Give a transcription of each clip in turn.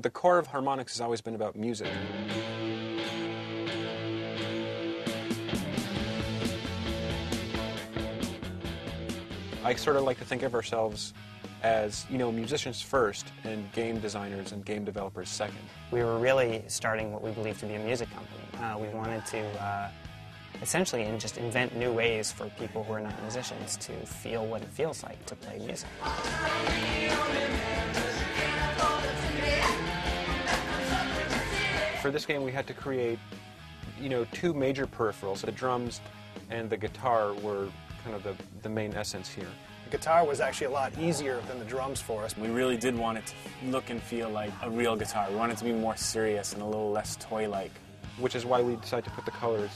The core of Harmonix has always been about music. I sort of like to think of ourselves as, musicians first and game designers and game developers second. We were really starting what we believe to be a music company. We wanted to essentially just invent new ways for people who are not musicians to feel what it feels like to play music. For this game, we had to create, two major peripherals. The drums and the guitar were kind of the main essence here. The guitar was actually a lot easier than the drums for us. We really did want it to look and feel like a real guitar. We wanted it to be more serious and a little less toy-like. Which is why we decided to put the colors,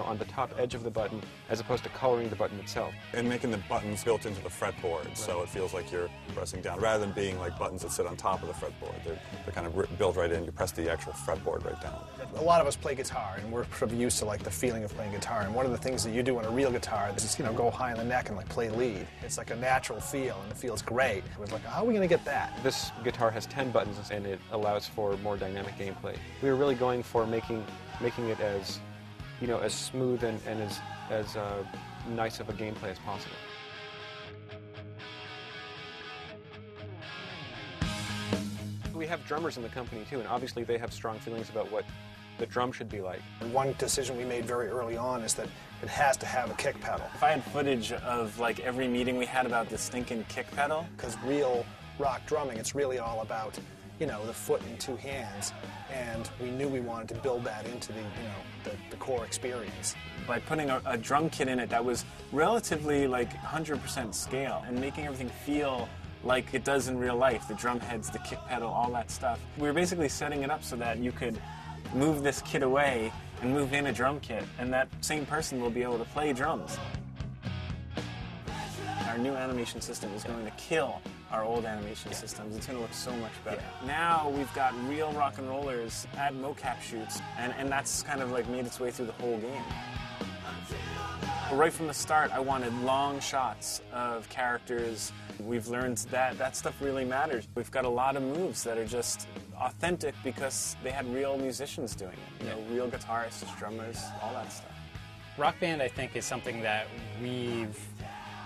on the top edge of the button, as opposed to coloring the button itself. And making the buttons built into the fretboard, so it feels like you're pressing down, rather than being like buttons that sit on top of the fretboard. They're kind of built right in. You press the actual fretboard right down. A lot of us play guitar, and we're sort of used to like the feeling of playing guitar. And one of the things that you do on a real guitar is, go high in the neck and like play lead. It's like a natural feel, and it feels great. It was like, how are we going to get that? This guitar has 10 buttons, and it allows for more dynamic gameplay. We were really going for making it as as smooth and as nice of a gameplay as possible. We have drummers in the company too, and obviously they have strong feelings about what the drum should be like. One decision we made very early on is that it has to have a kick pedal. If I had footage of like every meeting we had about the stinking kick pedal. Because real rock drumming, it's really all about the foot and two hands, and we knew we wanted to build that into the core experience. By putting a drum kit in it that was relatively like 100% scale and making everything feel like it does in real life, the drum heads, the kick pedal, all that stuff. We were basically setting it up so that you could move this kit away and move in a drum kit, and that same person will be able to play drums. Our new animation system is going to kill our old animation systems. It's going to look so much better. Yeah. Now we've got real rock and rollers at mocap shoots, and that's kind of like made its way through the whole game. But right from the start, I wanted long shots of characters. We've learned that stuff really matters. We've got a lot of moves that are just authentic because they had real musicians doing it. Real guitarists, drummers, all that stuff. Rock Band, I think, is something that we've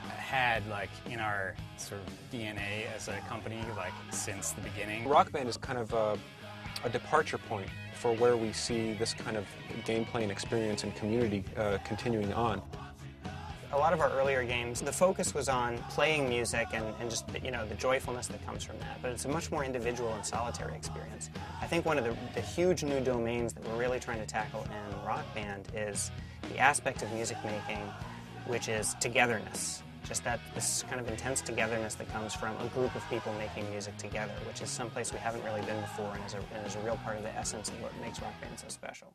had in our sort of DNA as a company since the beginning. Rock Band is kind of a departure point for where we see this kind of gameplay and experience and community continuing on. A lot of our earlier games, the focus was on playing music and just the joyfulness that comes from that, but it's a much more individual and solitary experience. I think one of the huge new domains that we're really trying to tackle in Rock Band is the aspect of music making, which is togetherness. Just this kind of intense togetherness that comes from a group of people making music together, which is someplace we haven't really been before and is a real part of the essence of what makes Rock Band so special.